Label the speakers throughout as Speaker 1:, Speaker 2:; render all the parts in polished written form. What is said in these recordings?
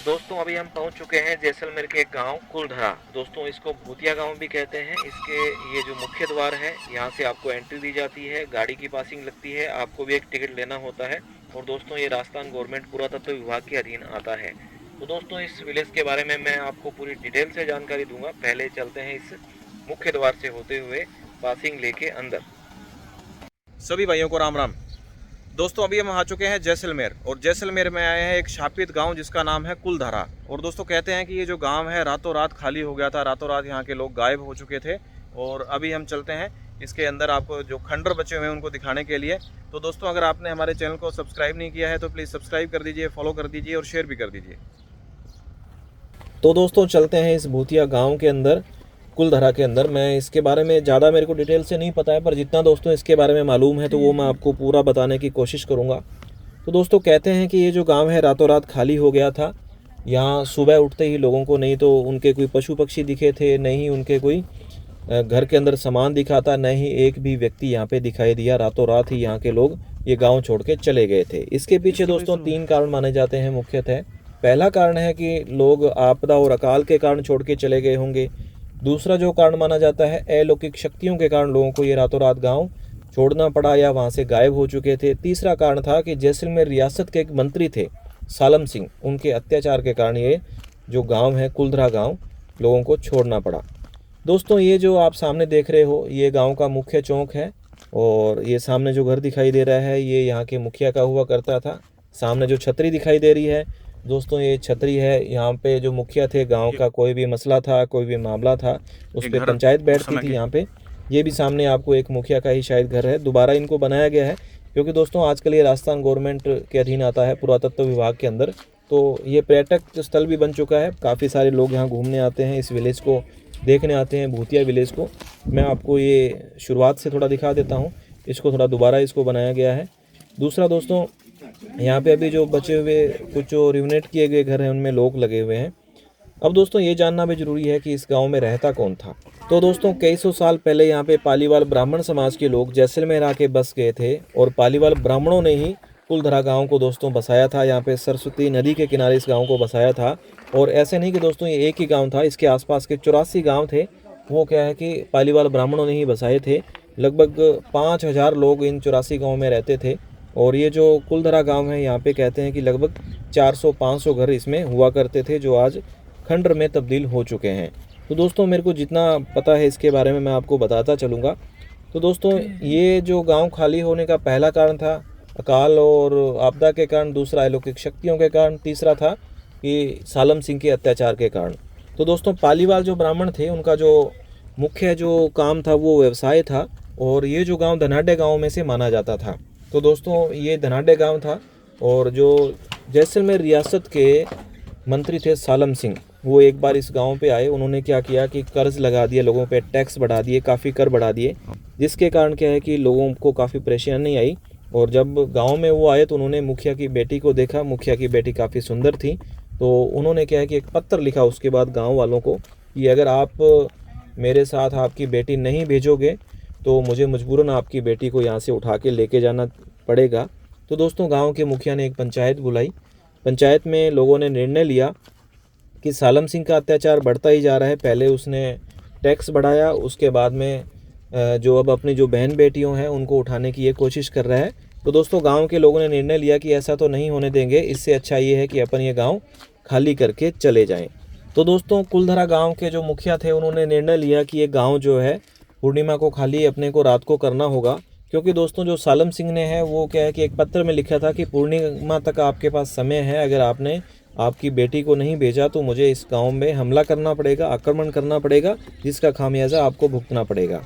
Speaker 1: दोस्तों अभी हम पहुंच चुके हैं जैसलमेर के एक गांव कुलधरा। दोस्तों इसको भूतिया गांव भी कहते हैं। इसके ये जो मुख्य द्वार है, यहाँ से आपको एंट्री दी जाती है, गाड़ी की पासिंग लगती है, आपको भी एक टिकट लेना होता है। और दोस्तों ये राजस्थान गवर्नमेंट पुरातत्व विभाग के अधीन आता है। तो दोस्तों इस विलेज के बारे में मैं आपको पूरी डिटेल से जानकारी दूंगा। पहले चलते हैं इस मुख्य द्वार से होते हुए पासिंग लेके अंदर।
Speaker 2: सभी भाइयों को राम राम। दोस्तों अभी हम आ चुके हैं जैसलमेर, और जैसलमेर में आए हैं एक शापित गांव जिसका नाम है कुलधरा। और दोस्तों कहते हैं कि ये जो गांव है रातों रात खाली हो गया था, रातों रात यहाँ के लोग गायब हो चुके थे। और अभी हम चलते हैं इसके अंदर आपको जो खंडर बचे हुए हैं उनको दिखाने के लिए। तो दोस्तों अगर आपने हमारे चैनल को सब्सक्राइब नहीं किया है तो प्लीज़ सब्सक्राइब कर दीजिए, फॉलो कर दीजिए और शेयर भी कर दीजिए। तो दोस्तों चलते हैं इस भूतिया गाँव के अंदर, कुलधरा के अंदर। मैं इसके बारे में ज़्यादा मेरे को डिटेल से नहीं पता है, पर जितना दोस्तों इसके बारे में मालूम है तो वो मैं आपको पूरा बताने की कोशिश करूँगा। तो दोस्तों कहते हैं कि ये जो गांव है रातों रात खाली हो गया था। यहाँ सुबह उठते ही लोगों को नहीं तो उनके कोई पशु पक्षी दिखे थे, नहीं ही उनके कोई घर के अंदर सामान दिखा था, न ही एक भी व्यक्ति यहाँ पे दिखाई दिया। रातों रात ही यहाँ के लोग ये गाँव छोड़ के चले गए थे। इसके पीछे दोस्तों 3 कारण माने जाते हैं मुख्यतः। पहला कारण है कि लोग आपदा और अकाल के कारण छोड़ के चले गए होंगे। दूसरा जो कारण माना जाता है, अलौकिक शक्तियों के कारण लोगों को ये रातों रात गांव छोड़ना पड़ा या वहां से गायब हो चुके थे। तीसरा कारण था कि जैसलमेर रियासत के एक मंत्री थे सालम सिंह, उनके अत्याचार के कारण ये जो गांव है कुलधरा गांव लोगों को छोड़ना पड़ा। दोस्तों ये जो आप सामने देख रहे हो ये गांव का मुख्य चौक है, और ये सामने जो घर दिखाई दे रहा है ये यहाँ के मुखिया का हुआ करता था। सामने जो छतरी दिखाई दे रही है दोस्तों ये छतरी है। यहाँ पे जो मुखिया थे गांव का, कोई भी मसला था, कोई भी मामला था, उस पर पंचायत बैठती थी यहाँ पे। ये भी सामने आपको एक मुखिया का ही शायद घर है। दोबारा इनको बनाया गया है क्योंकि दोस्तों आजकल ये राजस्थान गवर्नमेंट के अधीन आता है, पुरातत्व विभाग के अंदर। तो ये पर्यटक स्थल भी बन चुका है। काफ़ी सारे लोग यहाँ घूमने आते हैं, इस विलेज को देखने आते हैं, भूतिया विलेज को। मैं आपको ये शुरुआत से थोड़ा दिखा देता हूँ, इसको थोड़ा दोबारा इसको बनाया गया है। दूसरा दोस्तों यहाँ पे अभी जो बचे हुए कुछ जो रिनोवेट किए गए घर हैं उनमें लोग लगे हुए हैं। अब दोस्तों ये जानना भी जरूरी है कि इस गांव में रहता कौन था। तो दोस्तों कई सौ साल पहले यहाँ पे पालीवाल ब्राह्मण समाज के लोग जैसलमेर आके बस गए थे, और पालीवाल ब्राह्मणों ने ही कुलधरा गांव को दोस्तों बसाया था। यहाँ पे सरस्वती नदी के किनारे इस गाँव को बसाया था। और ऐसे नहीं कि दोस्तों ये एक ही गाँव था, इसके आसपास के 84 गाँव थे। वो क्या है कि पालीवाल ब्राह्मणों ने ही बसाए थे। लगभग 5000 लोग इन 84 गाँव में रहते थे। और ये जो कुलधरा गांव है यहाँ पे कहते हैं कि लगभग 400-500 घर इसमें हुआ करते थे, जो आज खंडर में तब्दील हो चुके हैं। तो दोस्तों मेरे को जितना पता है इसके बारे में मैं आपको बताता चलूँगा। तो दोस्तों ये जो गांव खाली होने का पहला कारण था अकाल और आपदा के कारण, दूसरा अलौकिक शक्तियों के कारण, तीसरा था कि सालम सिंह के अत्याचार के कारण। तो दोस्तों पालीवाल जो ब्राह्मण थे उनका जो मुख्य जो काम था वो व्यवसाय था, और ये जो गाँव धनाढ्य गाँव में से माना जाता था। तो दोस्तों ये धनाढ्य गांव था, और जो जैसलमेर रियासत के मंत्री थे सालम सिंह, वो एक बार इस गांव पे आए। उन्होंने क्या किया कि कर्ज लगा दिए, लोगों पे टैक्स बढ़ा दिए, काफ़ी कर बढ़ा दिए, जिसके कारण क्या है कि लोगों को काफ़ी परेशानी आई। और जब गांव में वो आए तो उन्होंने मुखिया की बेटी को देखा। मुखिया की बेटी काफ़ी सुंदर थी, तो उन्होंने क्या है कि एक पत्र लिखा उसके बाद गाँव वालों को कि अगर आप मेरे साथ आपकी बेटी नहीं भेजोगे तो मुझे मजबूरन आपकी बेटी को यहाँ से उठा के लेके जाना पड़ेगा। तो दोस्तों गांव के मुखिया ने एक पंचायत बुलाई। पंचायत में लोगों ने निर्णय लिया कि सालम सिंह का अत्याचार बढ़ता ही जा रहा है। पहले उसने टैक्स बढ़ाया, उसके बाद में जो अब अपनी जो बहन बेटियों हैं उनको उठाने की ये कोशिश कर रहा है। तो दोस्तों गांव के लोगों ने निर्णय लिया कि ऐसा तो नहीं होने देंगे, इससे अच्छा ये है कि अपन ये गाँव खाली करके चले जाएँ। तो दोस्तों कुलधरा गाँव के जो मुखिया थे उन्होंने निर्णय लिया कि ये गाँव जो है पूर्णिमा को खाली अपने को रात को करना होगा। क्योंकि दोस्तों जो सालम सिंह ने है वो क्या है कि एक पत्र में लिखा था कि पूर्णिमा तक आपके पास समय है, अगर आपने आपकी बेटी को नहीं भेजा तो मुझे इस गांव में हमला करना पड़ेगा, आक्रमण करना पड़ेगा, जिसका खामियाजा आपको भुगतना पड़ेगा।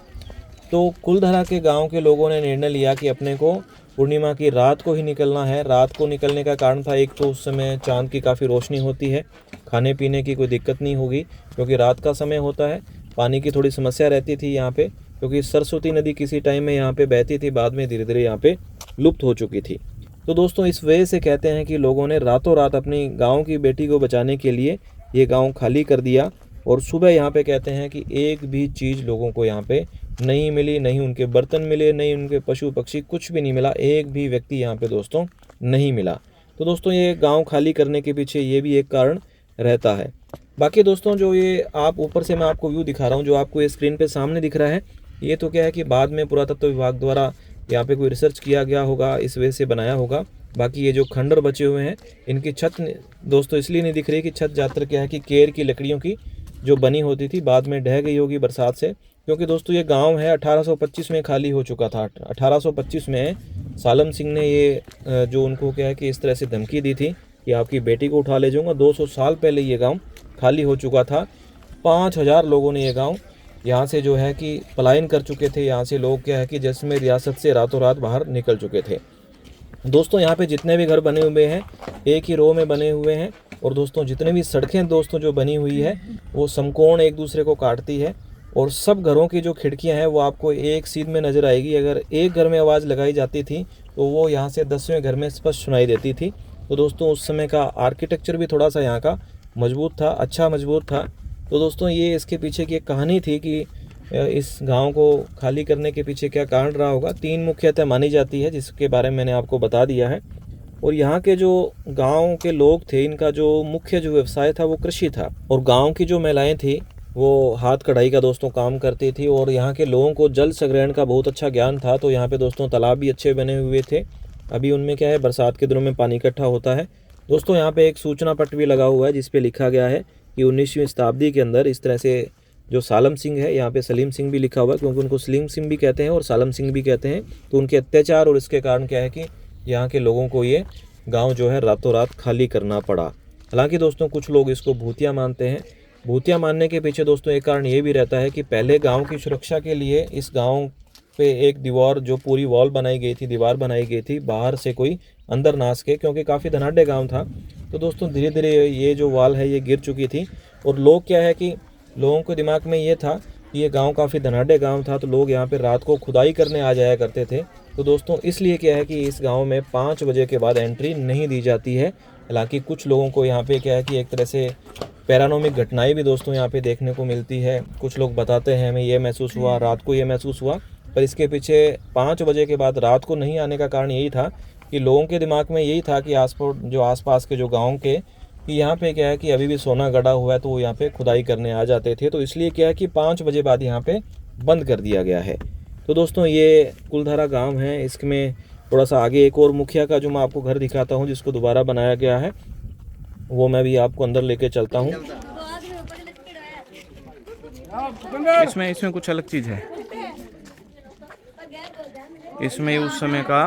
Speaker 2: तो कुलधरा के गांव के लोगों ने निर्णय लिया कि अपने को पूर्णिमा की रात को ही निकलना है। रात को निकलने का कारण था, एक तो उस समय चांद की काफ़ी रोशनी होती है, खाने पीने की कोई दिक्कत नहीं होगी क्योंकि रात का समय होता है। पानी की थोड़ी समस्या रहती थी यहाँ पे, क्योंकि सरस्वती नदी किसी टाइम में यहाँ पे बहती थी, बाद में धीरे धीरे यहाँ पे लुप्त हो चुकी थी। तो दोस्तों इस वजह से कहते हैं कि लोगों ने रातों रात अपनी गांव की बेटी को बचाने के लिए ये गांव खाली कर दिया। और सुबह यहाँ पे कहते हैं कि एक भी चीज़ लोगों को यहाँ पे नहीं मिली, नहीं उनके बर्तन मिले, नहीं उनके पशु पक्षी, कुछ भी नहीं मिला। एक भी व्यक्ति यहाँ पे दोस्तों नहीं मिला।
Speaker 1: तो दोस्तों ये गांव खाली करने के पीछे ये भी एक कारण रहता है। बाकी दोस्तों जो ये आप ऊपर से मैं आपको व्यू दिखा रहा हूँ, जो आपको ये स्क्रीन पे सामने दिख रहा है, ये तो क्या है कि बाद में पुरातत्व विभाग द्वारा यहाँ पे कोई रिसर्च किया गया होगा, इस वजह से बनाया होगा। बाकी ये जो खंडर बचे हुए हैं, इनकी छत दोस्तों इसलिए नहीं दिख रही कि छत ज़्यादातर क्या है कि केर की लकड़ियों की जो बनी होती थी, बाद में ढह गई होगी बरसात से। क्योंकि दोस्तों ये गांव है 1825 में खाली हो चुका था। 1825 में सालम सिंह ने ये जो उनको क्या है कि इस तरह से धमकी दी थी कि आपकी बेटी को उठा ले जाऊँगा। 200 साल पहले ये गाँव खाली हो चुका था। 5000 लोगों ने ये गाँव यहाँ से जो है कि पलायन कर चुके थे। यहाँ से लोग क्या है कि जैसलमेर रियासत से रातों रात बाहर निकल चुके थे। दोस्तों यहाँ पे जितने भी घर बने हुए हैं एक ही रो में बने हुए हैं। और दोस्तों जितने भी सड़कें दोस्तों जो बनी हुई है वो समकोण एक दूसरे को काटती है। और सब घरों की जो खिड़कियां हैं वो आपको एक सीध में नज़र आएगी। अगर एक घर में आवाज़ लगाई जाती थी तो वो यहाँ से 10वें घर में स्पष्ट सुनाई देती थी। तो दोस्तों उस समय का आर्किटेक्चर भी थोड़ा सा यहाँ का मजबूत था, अच्छा मजबूत था। तो दोस्तों ये इसके पीछे की एक कहानी थी कि इस गांव को खाली करने के पीछे क्या कारण रहा होगा। 3 मुख्यतः मानी जाती है जिसके बारे में मैंने आपको बता दिया है। और यहाँ के जो गांव के लोग थे, इनका जो मुख्य जो व्यवसाय था वो कृषि था। और गांव की जो महिलाएं थी वो हाथ कढ़ाई का दोस्तों काम करती थी। और यहाँ के लोगों को जल संग्रहण का बहुत अच्छा ज्ञान था। तो यहाँ पे दोस्तों तालाब भी अच्छे बने हुए थे। अभी उनमें क्या है, बरसात के दिनों में पानी इकट्ठा होता है। दोस्तों यहाँ पे एक सूचना पट भी लगा हुआ है जिस पे लिखा गया है कि 19वीं शताब्दी के अंदर इस तरह से जो सालम सिंह है, यहाँ पे सलीम सिंह भी लिखा हुआ है क्योंकि उनको सलीम सिंह भी कहते हैं और सालम सिंह भी कहते हैं। तो उनके अत्याचार और इसके कारण क्या है कि यहाँ के लोगों को ये गांव जो है रातों रात खाली करना पड़ा। हालांकि दोस्तों कुछ लोग इसको भूतिया मानते हैं। भूतिया मानने के पीछे दोस्तों एक कारण ये भी रहता है कि पहले गांव की सुरक्षा के लिए इस गांव पे एक दीवार जो पूरी वॉल बनाई गई थी, दीवार बनाई गई थी, बाहर से कोई अंदर ना आ सके, क्योंकि काफ़ी धनाढ़ गाँव था। तो दोस्तों धीरे धीरे ये जो वॉल है ये गिर चुकी थी। और लोग क्या है कि लोगों के दिमाग में ये था कि ये गांव काफ़ी धनाढ़ गांव था, तो लोग यहाँ पे रात को खुदाई करने आ जाया करते थे। तो दोस्तों इसलिए क्या है कि इस गांव में 5 बजे के बाद एंट्री नहीं दी जाती है। हालांकि कुछ लोगों को यहाँ पे क्या है कि एक तरह से पैरानॉर्मल घटनाएं भी दोस्तों यहाँ पे देखने को मिलती है। कुछ लोग बताते हैं हमें ये महसूस हुआ, रात को ये महसूस हुआ। पर इसके पीछे 5 बजे के बाद रात को नहीं आने का कारण यही था कि लोगों के दिमाग में यही था कि आसपास के जो गाँव के कि यहाँ पे क्या है कि अभी भी सोना गड़ा हुआ है, तो वो यहाँ पे खुदाई करने आ जाते थे। तो इसलिए क्या है कि 5 बजे बाद यहाँ पे बंद कर दिया गया है। तो दोस्तों ये कुलधारा गांव है। इसमें थोड़ा सा आगे एक और मुखिया का जो मैं आपको घर दिखाता हूँ जिसको दोबारा बनाया गया है, वो मैं भी आपको अंदर लेके चलता हूँ।
Speaker 2: इसमें कुछ अलग चीज़ है। इसमें उस समय का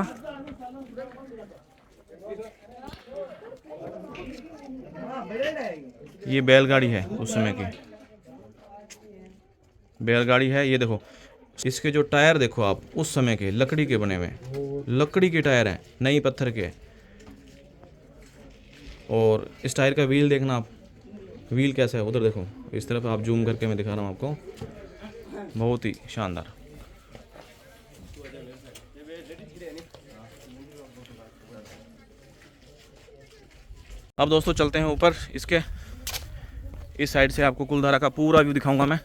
Speaker 2: ये बैलगाड़ी है, उस समय की बैलगाड़ी है। ये देखो इसके जो टायर देखो आप, उस समय के लकड़ी के बने हुए, लकड़ी के टायर हैं, नई पत्थर के। और इस टायर का व्हील देखना आप, व्हील कैसा है उधर देखो, इस तरफ आप जूम करके मैं दिखा रहा हूँ आपको, बहुत ही शानदार। अब दोस्तों चलते हैं ऊपर। इसके इस साइड से आपको कुलधारा का पूरा व्यू दिखाऊंगा मैं।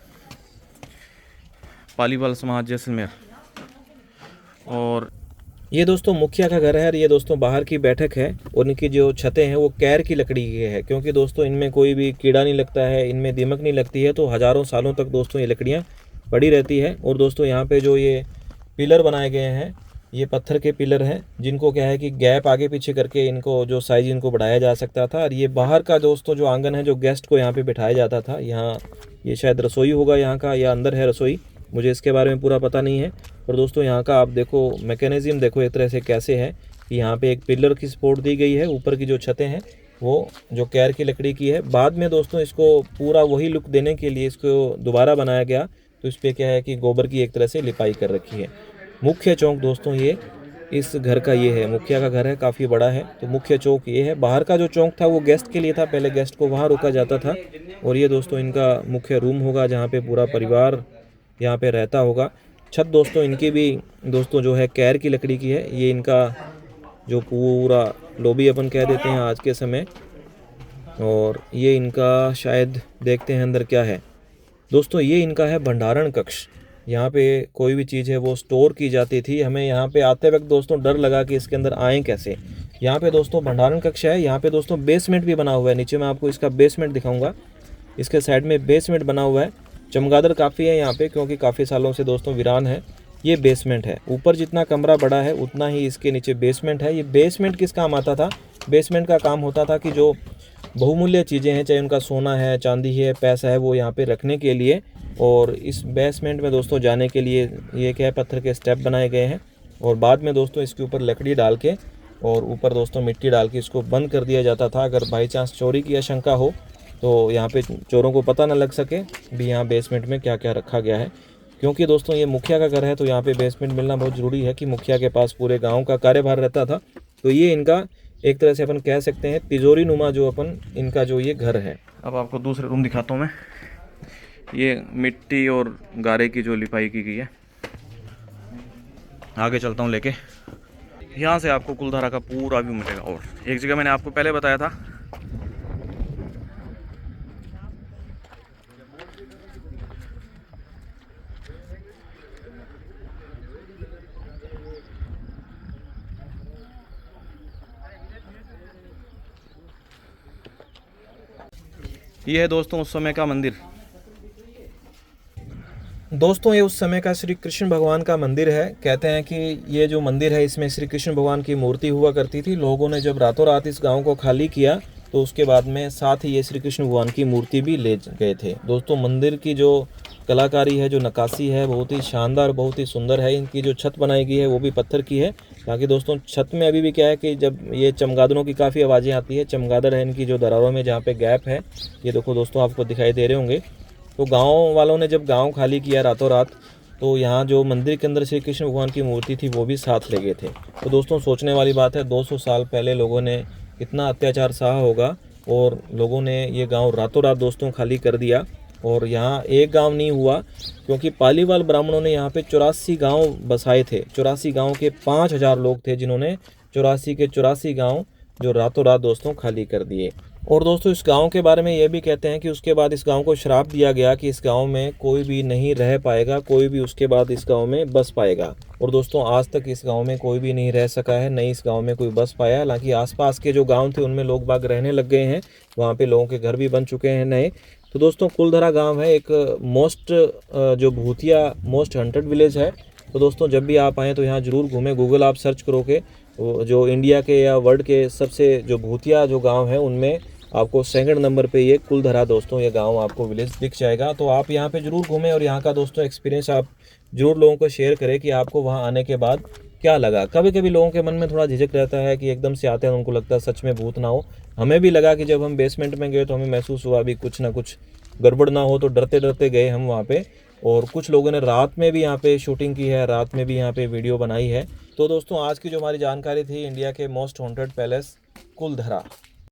Speaker 2: पालीवाल समाज जैसलमेर। और
Speaker 1: ये दोस्तों मुखिया का घर है और ये दोस्तों बाहर की बैठक है। और इनकी जो छतें हैं वो कैर की लकड़ी की है, क्योंकि दोस्तों इनमें कोई भी कीड़ा नहीं लगता है, इनमें दीमक नहीं लगती है। तो हज़ारों सालों तक दोस्तों ये लकड़ियाँ पड़ी रहती है। और दोस्तों यहाँ पे जो ये पिलर बनाए गए हैं, ये पत्थर के पिलर हैं जिनको क्या है कि गैप आगे पीछे करके इनको जो साइज इनको बढ़ाया जा सकता था। और ये बाहर का दोस्तों जो आंगन है, जो गेस्ट को यहाँ पे बिठाया जाता था, यहाँ ये शायद रसोई होगा यहाँ का, या अंदर है रसोई, मुझे इसके बारे में पूरा पता नहीं है। और दोस्तों यहाँ का आप देखो मैकेनिज्म देखो एक तरह से कैसे है कि यहाँ पे एक पिलर की सपोर्ट दी गई है। ऊपर की जो छतें हैं वो जो कैर की लकड़ी की है। बाद में दोस्तों इसको पूरा वही लुक देने के लिए इसको दोबारा बनाया गया। तो इस पर क्या है कि गोबर की एक तरह से लिपाई कर रखी है। मुख्य चौक दोस्तों ये इस घर का ये है, मुखिया का घर है, काफ़ी बड़ा है। तो मुख्य चौक ये है। बाहर का जो चौक था वो गेस्ट के लिए था, पहले गेस्ट को वहाँ रोका जाता था। और ये दोस्तों इनका मुख्य रूम होगा जहाँ पे पूरा परिवार यहाँ पे रहता होगा। छत दोस्तों इनकी भी दोस्तों जो है कैर की लकड़ी की है। ये इनका जो पूरा लॉबी अपन कह देते हैं आज के समय। और ये इनका शायद देखते हैं अंदर क्या है दोस्तों, ये इनका है भंडारण कक्ष। यहाँ पे कोई भी चीज़ है वो स्टोर की जाती थी। हमें यहाँ पे आते वक्त दोस्तों डर लगा कि इसके अंदर आएँ कैसे। यहाँ पे दोस्तों भंडारण कक्ष है। यहाँ पे दोस्तों बेसमेंट भी बना हुआ है। नीचे मैं आपको इसका बेसमेंट दिखाऊंगा। इसके साइड में बेसमेंट बना हुआ है। चमगादड़ काफ़ी है यहाँ पे, क्योंकि काफ़ी सालों से दोस्तों वीरान है। ये बेसमेंट है। ऊपर जितना कमरा बड़ा है उतना ही इसके नीचे बेसमेंट है। ये बेसमेंट किस काम आता था? बेसमेंट का काम होता था कि जो बहुमूल्य चीज़ें हैं, चाहे उनका सोना है, चांदी है, पैसा है, वो यहाँ पे रखने के लिए। और इस बेसमेंट में दोस्तों जाने के लिए ये क्या है, पत्थर के स्टेप बनाए गए हैं। और बाद में दोस्तों इसके ऊपर लकड़ी डाल के और ऊपर दोस्तों मिट्टी डाल के इसको बंद कर दिया जाता था। अगर बाई चांस चोरी की आशंका हो तो यहाँ पे चोरों को पता ना लग सके भी यहाँ बेसमेंट में क्या क्या रखा गया है। क्योंकि दोस्तों ये मुखिया का घर है, तो यहाँ पे बेसमेंट मिलना बहुत ज़रूरी है कि मुखिया के पास पूरे गांव का कार्यभार रहता था। तो ये इनका एक तरह से अपन कह सकते हैं तिजोरी नुमा जो अपन इनका जो ये घर है।
Speaker 2: अब आपको दूसरे रूम दिखाता हूँ मैं। ये मिट्टी और गारे की जो लिपाई की गई है। आगे चलता हूँ लेके। यहाँ से आपको कुलधारा का पूरा व्यू मिलेगा। और एक जगह मैंने आपको पहले बताया था, ये है दोस्तों उस समय का मंदिर।
Speaker 1: दोस्तों ये उस समय का श्री कृष्ण भगवान का मंदिर है। कहते हैं कि ये जो मंदिर है इसमें श्री कृष्ण भगवान की मूर्ति हुआ करती थी। लोगों ने जब रातों रात इस गांव को खाली किया तो उसके बाद में साथ ही ये श्री कृष्ण भगवान की मूर्ति भी ले गए थे। दोस्तों मंदिर की जो कलाकारी है, जो नक्काशी है, बहुत ही शानदार, बहुत ही सुंदर है। इनकी जो छत बनाई गई है वो भी पत्थर की है। बाकी दोस्तों छत में अभी भी क्या है कि जब ये चमगादड़ों की काफ़ी आवाज़ें आती है। चमगादड़ है इनकी जो दरारों में जहाँ पे गैप है, ये देखो दोस्तों आपको दिखाई दे रहे होंगे। तो गांव वालों ने जब गांव खाली किया रातों रात, तो यहाँ जो मंदिर के अंदर श्री कृष्ण भगवान की मूर्ति थी वो भी साथ ले गए थे। तो दोस्तों सोचने वाली बात है, 200 साल पहले लोगों ने कितना अत्याचार सहा होगा और लोगों ने ये गांव रातों रात दोस्तों खाली कर दिया। और यहाँ एक गांव नहीं हुआ, क्योंकि पालीवाल ब्राह्मणों ने यहाँ पे 84 गांव बसाए थे। 84 गांव के 5000 लोग थे जिन्होंने 84 के 84 गांव जो रातों रात दोस्तों खाली कर दिए। और दोस्तों इस गांव के बारे में ये भी कहते हैं कि उसके बाद इस गांव को श्राप दिया गया कि इस गांव में कोई भी नहीं रह पाएगा, कोई भी उसके बाद इस गांव में बस पाएगा। और दोस्तों आज तक इस गांव में कोई भी नहीं रह सका है, नहीं इस गांव में कोई बस पाया। हालांकि आसपास के जो गांव थे उनमें लोग बाग रहने लग गए हैं, वहाँ पे लोगों के घर भी बन चुके हैं नए। तो दोस्तों कुलधरा गाँव है एक जो भूतिया मोस्ट हंटेड विलेज है। तो दोस्तों जब भी आप आएँ तो यहाँ ज़रूर घूमें। गूगल आप सर्च करोगे जो इंडिया के या वर्ल्ड के सबसे जो भूतिया जो गाँव है उनमें आपको सेकंड नंबर पे ये कुलधरा दोस्तों ये गांव आपको विलेज दिख जाएगा। तो आप यहाँ पे ज़रूर घूमें और यहाँ का दोस्तों एक्सपीरियंस आप ज़रूर लोगों को शेयर करें कि आपको वहाँ आने के बाद क्या लगा। कभी कभी लोगों के मन में थोड़ा झिझक रहता है कि एकदम से आते हैं उनको लगता है सच में भूत ना हो। हमें भी लगा कि जब हम बेसमेंट में गए तो हमें महसूस हुआ अभी कुछ ना कुछ गड़बड़ ना हो, तो डरते डरते गए हम वहाँ पे। और कुछ लोगों ने रात में भी यहाँ पे शूटिंग की है, रात में भी यहाँ पे वीडियो बनाई है। तो दोस्तों आज की जो हमारी जानकारी थी इंडिया के मोस्ट हॉन्टेड पैलेस कुलधरा।